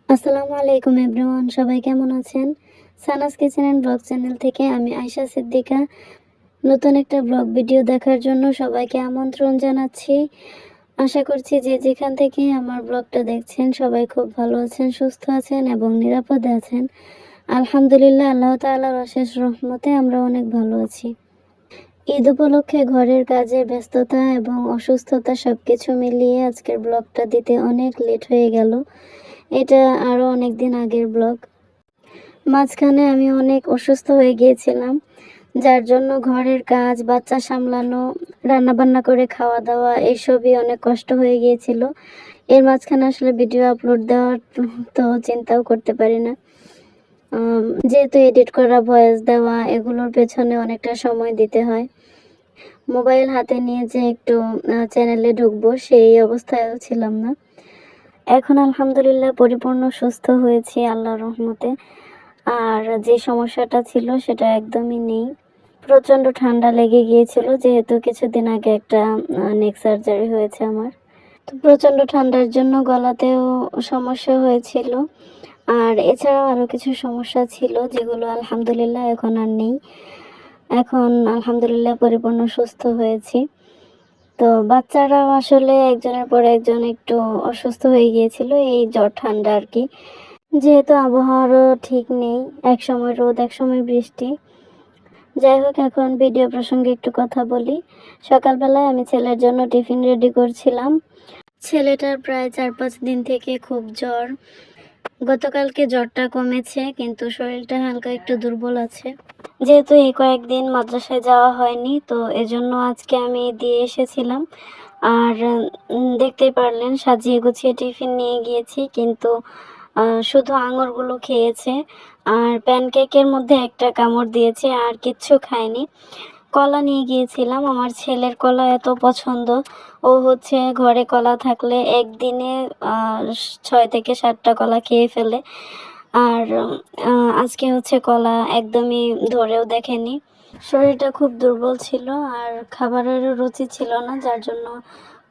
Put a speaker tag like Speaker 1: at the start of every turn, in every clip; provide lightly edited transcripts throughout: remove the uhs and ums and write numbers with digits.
Speaker 1: আসসালামু আলাইকুম এভরিওয়ান, সবাই কেমন আছেন? Sana's kitchen and blog channel থেকে আমি আয়শা সিদ্দিকা নতুন একটা ব্লগ ভিডিও দেখার জন্য সবাইকে আমন্ত্রণ জানাচ্ছি। আশা করছি যে যেখান থেকে আমার ব্লগটা দেখছেন সবাই খুব ভালো আছেন, সুস্থ আছেন এবং নিরাপদে আছেন। আলহামদুলিল্লাহ, আল্লাহ তাআলার অশেষ রহমতে আমরা অনেক ভালো আছি। ঈদ উপলক্ষে ঘরের কাজে ব্যস্ততা এবং অসুস্থতা সবকিছু মিলিয়ে আজকের ব্লগটা দিতে অনেক লেট হয়ে গেল। এটা আরও অনেক দিন আগের ব্লগ। মাঝখানে আমি অনেক অসুস্থ হয়ে গিয়েছিলাম, যার জন্য ঘরের কাজ, বাচ্চা সামলানো, রান্নাবান্না করে খাওয়া দাওয়া এসবই অনেক কষ্ট হয়ে গিয়েছিল। এর মাঝখানে আসলে ভিডিও আপলোড দেওয়ার তো চিন্তাও করতে পারি না। যেহেতু এডিট করা, ভয়েস দেওয়া এগুলোর পেছনে অনেকটা সময় দিতে হয়। মোবাইল হাতে নিয়ে যে একটু চ্যানেলে ঢুকবো সেই অবস্থায়ও ছিলাম না। এখন আলহামদুলিল্লাহ পরিপূর্ণ সুস্থ হয়েছি আল্লাহর রহমতে। আর যে সমস্যাটা ছিল সেটা একদমই নেই। প্রচণ্ড ঠান্ডা লেগে গিয়েছিল, যেহেতু কিছুদিন আগে একটা নেক সার্জারি হয়েছে আমার। তো প্রচণ্ড ঠান্ডার জন্য গলাতেও সমস্যা হয়েছিল। আর এছাড়াও আরও কিছু সমস্যা ছিল যেগুলো আলহামদুলিল্লাহ এখন আর নেই। এখন আলহামদুলিল্লাহ পরিপূর্ণ সুস্থ হয়েছি। তো বাচ্চারাও আসলে একজনের পর একজন একটু অসুস্থ হয়ে গিয়েছিল, এই জ্বর ঠান্ডা আর কি। যেহেতু আবহাওয়ারও ঠিক নেই, এক সময় রোদ এক সময় বৃষ্টি। যাই হোক, এখন ভিডিও প্রসঙ্গে একটু কথা বলি। সকালবেলায় আমি ছেলের জন্য টিফিন রেডি করছিলাম। ছেলেটার প্রায় 4-5 দিন থেকে খুব জ্বর। গতকালকে জ্বরটা কমেছে, কিন্তু শরীরটা হালকা একটু দুর্বল আছে। যেহেতু এই কয়েকদিন মাদ্রাসায় যাওয়া হয়নি, তো এজন্য আজকে আমি দিয়ে এসেছিলাম। আর দেখতেই পারলেন সাজিয়ে গুছিয়ে টিফিন নিয়ে গিয়েছি, কিন্তু শুধু আঙুরগুলো খেয়েছে। আর প্যানকেকের মধ্যে একটা কামড় দিয়েছে, আর কিচ্ছু খায়নি। কলা নিয়ে গিয়েছিলাম, আমার ছেলের কলা এত পছন্দ। ও হচ্ছে ঘরে কলা থাকলে একদিনে 6 থেকে 7টা কলা খেয়ে ফেলে। আর আজকে হচ্ছে কলা একদমই ধরেও দেখেনি। শরীরটা খুব দুর্বল ছিল আর খাবারেরও রুচি ছিল না, যার জন্য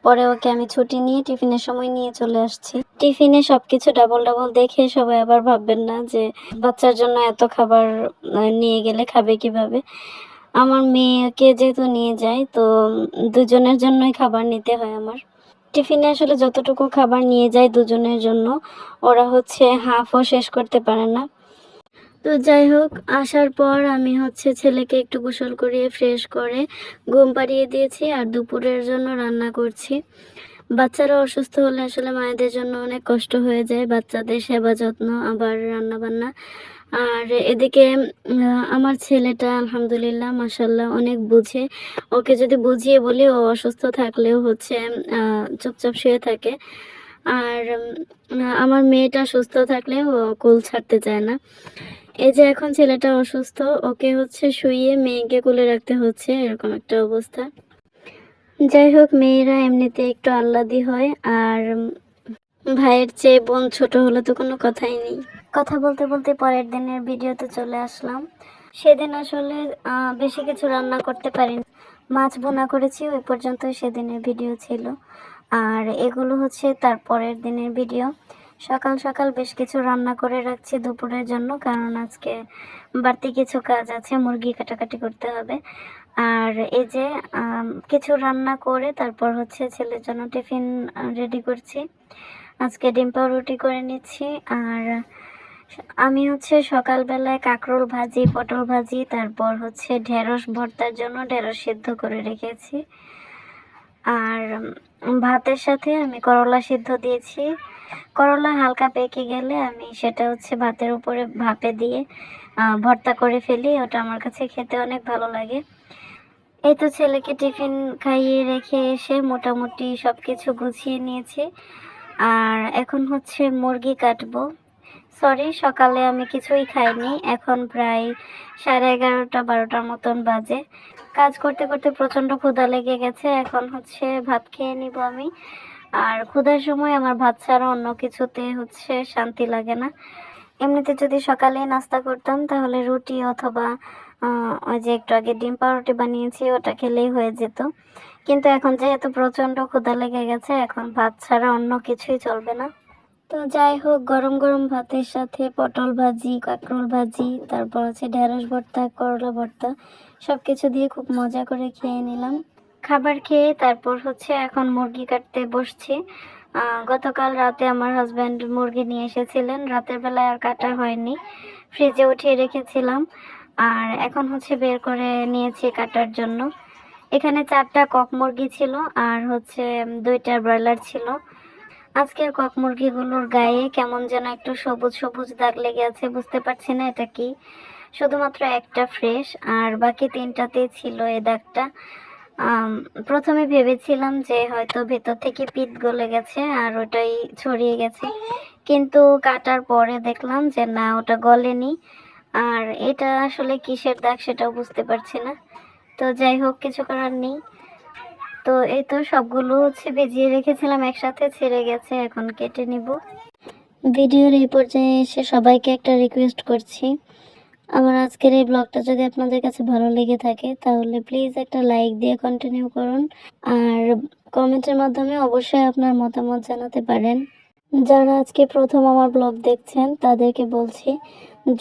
Speaker 1: পরে ওকে আমি ছুটি নিয়ে টিফিনের সময় নিয়ে চলে আসছি। টিফিনে সবকিছু ডাবল ডাবল দেখে সবাই আবার ভাববেন না যে বাচ্চার জন্য এত খাবার নিয়ে গেলে খাবে কিভাবে। আমার মেয়েকে যেহেতু নিয়ে যাই, তো দুজনের জন্যই খাবার নিতে হয় আমার। টিফিনে আসলে যতটুকু খাবার নিয়ে যায় দুজনের জন্য, ওরা হচ্ছে হাফও শেষ করতে পারে না। তো যাই হোক, আসার পর আমি হচ্ছে ছেলেকে একটু গোসল করিয়ে ফ্রেশ করে ঘুম পাড়িয়ে দিয়েছি, আর দুপুরের জন্য রান্না করছি। বাচ্চারা অসুস্থ হলে আসলে মায়েদের জন্য অনেক কষ্ট হয়ে যায়, বাচ্চাদের সেবা যত্ন আবার রান্না বান্না। আর এদিকে আমার ছেলেটা আলহামদুলিল্লাহ মাশাল্লাহ অনেক বুঝে। ওকে যদি বুঝিয়ে বলি, ও অসুস্থ থাকলেও হচ্ছে চুপচাপ শুয়ে থাকে। আর আমার মেয়েটা সুস্থ থাকলেও ও কোল ছাড়তে চায় না। এই যে এখন ছেলেটা অসুস্থ, ওকে হচ্ছে শুইয়ে মেয়েকে কোলে রাখতে হচ্ছে, এরকম একটা অবস্থা। যাই হোক, মেয়েরা এমনিতে একটু আহ্লাদি হয়, আর ভাইয়ের চেয়ে বোন ছোট হলে তো কোনো কথাই নেই। কথা বলতে বলতে পরের দিনের ভিডিওতে চলে আসলাম। সেদিন আসলে বেশি কিছু রান্না করতে পারিনি, মাছ বোনা করেছি, ওই পর্যন্তই সেদিনের ভিডিও ছিল। আর এগুলো হচ্ছে তার পরের দিনের ভিডিও। সকাল সকাল বেশ কিছু রান্না করে রাখছি দুপুরের জন্য, কারণ আজকে বাড়তি কিছু কাজ আছে, মুরগি কাটাকাটি করতে হবে। আর এই যে কিছু রান্না করে তারপর হচ্ছে ছেলের জন্য টিফিন রেডি করছি। আজকে ডিম পাউরুটি করে নিচ্ছি। আর আমি হচ্ছে সকালবেলায় কাঁকরোল ভাজি, পটল ভাজি, তারপর হচ্ছে ঢেঁড়স ভর্তার জন্য ঢেঁড়স সিদ্ধ করে রেখেছি। আর ভাতের সাথে আমি করলা সিদ্ধ দিয়েছি। করলা হালকা পেকে গেলে আমি সেটা হচ্ছে ভাতের উপরে ভাপে দিয়ে ভর্তা করে ফেলি, ওটা আমার কাছে খেতে অনেক ভালো লাগে। এই তো ছেলেকে টিফিন খাইয়ে রেখে এসে মোটামুটি সব কিছু গুছিয়ে নিয়েছি। আর এখন হচ্ছে মুরগি কাটবো। সরি, সকালে আমি কিছুই খাইনি, এখন প্রায় 11:30-12টার মতন বাজে। কাজ করতে করতে প্রচণ্ড ক্ষুধা লেগে গেছে, এখন হচ্ছে ভাত খেয়ে নিব আমি। আর ক্ষুধার সময় আমার ভাত ছাড়া অন্য কিছুতে হচ্ছে শান্তি লাগে না। এমনিতে যদি সকালে নাস্তা করতাম তাহলে রুটি অথবা ওই যে একটু আগে ডিম পাউরুটি বানিয়েছি ওটা খেলেই হয়ে যেত। কিন্তু এখন যেহেতু প্রচণ্ড ক্ষুধা লেগে গেছে, এখন ভাত ছাড়া অন্য কিছুই চলবে না। তো যাই হোক, গরম গরম ভাতের সাথে পটল ভাজি, কাঁকরোল ভাজি, তারপর হচ্ছে ঢেঁড়স ভর্তা, করলা ভর্তা, সবকিছু দিয়ে খুব মজা করে খেয়ে নিলাম। খাবার খেয়ে তারপর হচ্ছে এখন মুরগি কাটতে বসছি। গতকাল রাতে আমার হাজব্যান্ড মুরগি নিয়ে এসেছিলেন, রাতের বেলায় আর কাটা হয়নি, ফ্রিজে উঠিয়ে রেখেছিলাম। আর এখন হচ্ছে বের করে নিয়েছি কাটার জন্য। এখানে 4টা কক মুরগি ছিল আর হচ্ছে 2টা ব্রয়লার ছিল। আজকের কক মুরগিগুলোর গায়ে কেমন যেন একটু সবুজ সবুজ দাগ লেগে আছে, বুঝতে পারছি না এটা কি। শুধুমাত্র একটা ফ্রেশ, আর বাকি 3টাতেই ছিল এই দাগটা। প্রথমে ভেবেছিলাম যে হয়তো ভেতর থেকে পিত গলে গেছে আর ওটাই ছড়িয়ে গেছে, কিন্তু কাটার পরে দেখলাম যে না, ওটা গলেনি। আর এটা আসলে কিসের দাগ সেটাও বুঝতে পারছি না। তো যাই হোক, কিছু করার নেই। তো এই তো সবগুলো হচ্ছে ভিজিয়ে রেখেছিলাম, একসাথে ছেড়ে গেছে, এখন কেটে নিব। ভিডিওর এই পর্যায়ে এসে সবাইকে একটা রিকোয়েস্ট করছি, আমার আজকের এই ব্লগটা যদি আপনাদের কাছে ভালো লেগে থাকে তাহলে প্লিজ একটা লাইক দিয়ে কন্টিনিউ করুন, আর কমেন্টের মাধ্যমে অবশ্যই আপনার মতামত জানাতে পারেন। যারা আজকে প্রথম আমার ব্লগ দেখছেন তাদেরকে বলছি,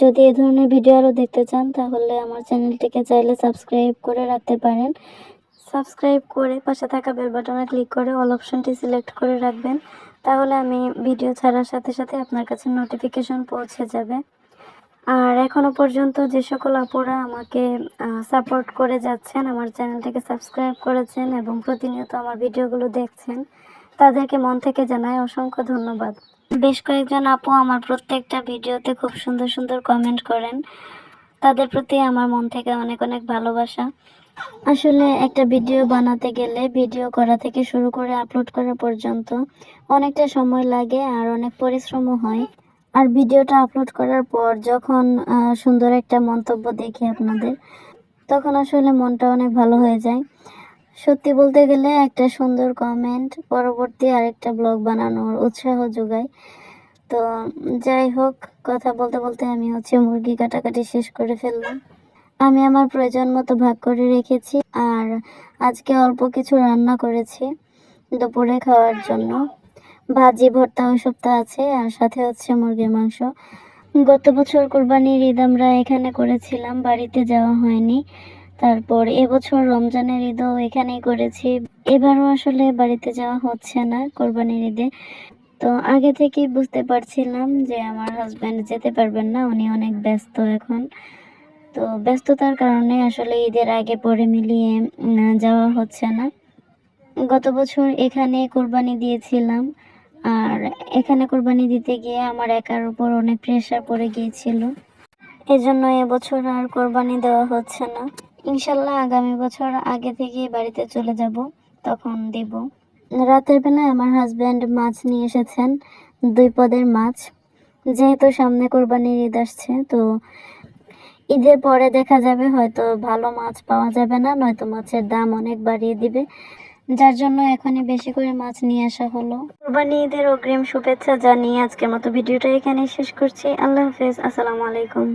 Speaker 1: যদি এই ধরনের ভিডিও আরও দেখতে চান তাহলে আমার চ্যানেলটিকে চাইলে সাবস্ক্রাইব করে রাখতে পারেন। সাবস্ক্রাইব করে পাশে থাকা বেল বাটনে ক্লিক করে অল অপশনটি সিলেক্ট করে রাখবেন, তাহলে আমি ভিডিও ছাড়ার সাথে সাথে আপনার কাছে নোটিফিকেশন পৌঁছে যাবে। আর এখনো পর্যন্ত যে সকল আপুরা আমাকে সাপোর্ট করে যাচ্ছেন, আমার চ্যানেলটিকে সাবস্ক্রাইব করেছেন এবং প্রতিনিয়ত আমার ভিডিওগুলো দেখছেন, তাদেরকে মন থেকে জানাই অসংখ্য ধন্যবাদ। বেশ কয়েকজন আপু আমার প্রত্যেকটা ভিডিওতে খুব সুন্দর সুন্দর কমেন্ট করেন, তাদের প্রতি আমার মন থেকে অনেক অনেক ভালোবাসা। আসলে একটা ভিডিও বানাতে গেলে ভিডিও করা থেকে শুরু করে আপলোড করা পর্যন্ত অনেকটা সময় লাগে আর অনেক পরিশ্রমও হয়। আর ভিডিওটা আপলোড করার পর যখন সুন্দর একটা মন্তব্য দেখি আপনাদের, তখন আসলে মনটা অনেক ভালো হয়ে যায়। সত্যি বলতে গেলে একটা সুন্দর কমেন্ট পরবর্তী আরেকটা ব্লগ বানানোর উৎসাহ যোগায়। তো যাই হোক, কথা বলতে বলতে আমি হচ্ছে মুরগি কাটাকাটি শেষ করে ফেললাম। আমি আমার প্রয়োজন মতো ভাগ করে রেখেছি, আর আজকে অল্প কিছু রান্না করেছি দুপুরে খাওয়ার জন্য। ভাজি, ভর্তা ওইসব তো আছে, আর সাথে হচ্ছে মুরগির মাংস। গত বছর কোরবানির ঈদ আমরা এখানে করেছিলাম, বাড়িতে যাওয়া হয়নি। তারপর এবছর রমজানের ঈদও এখানেই করেছি। এবারও আসলে বাড়িতে যাওয়া হচ্ছে না কোরবানির ঈদে। তো আগে থেকেই বুঝতে পারছিলাম যে আমার হাজব্যান্ড যেতে পারবেন না, উনি অনেক ব্যস্ত এখন। তো ব্যস্ততার কারণে আসলে ঈদের আগে পরে মিলিয়ে যাওয়া হচ্ছে না। গত বছর এখানে কোরবানি দিয়েছিলাম, আর এখানে কোরবানি দিতে গিয়ে আমার একার উপর অনেক প্রেশার পড়ে গিয়েছিল, এজন্য এবছর আর কোরবানি দেওয়া হচ্ছে না। ইনশাল্লাহ আগামী বছর আগে থেকে বাড়িতে চলে যাব, তখন দিব। রাতের বেলায় আমার হাজব্যান্ড মাছ নিয়ে এসেছেন, 2 পদের মাছ। যেহেতু সামনে কোরবানির ঈদ আসছে, তো ঈদের পরে দেখা যাবে হয়তো ভালো মাছ পাওয়া যাবে না, নয়তো মাছের দাম অনেক বাড়িয়ে দিবে, যার জন্য এখনই বেশি করে মাছ নিয়ে আসা হলো। কোরবানি ঈদের অগ্রিম শুভেচ্ছা জানিয়ে আজকের মতো ভিডিওটা এখানেই শেষ করছি। আল্লাহ হাফেজ, আসসালামু আলাইকুম।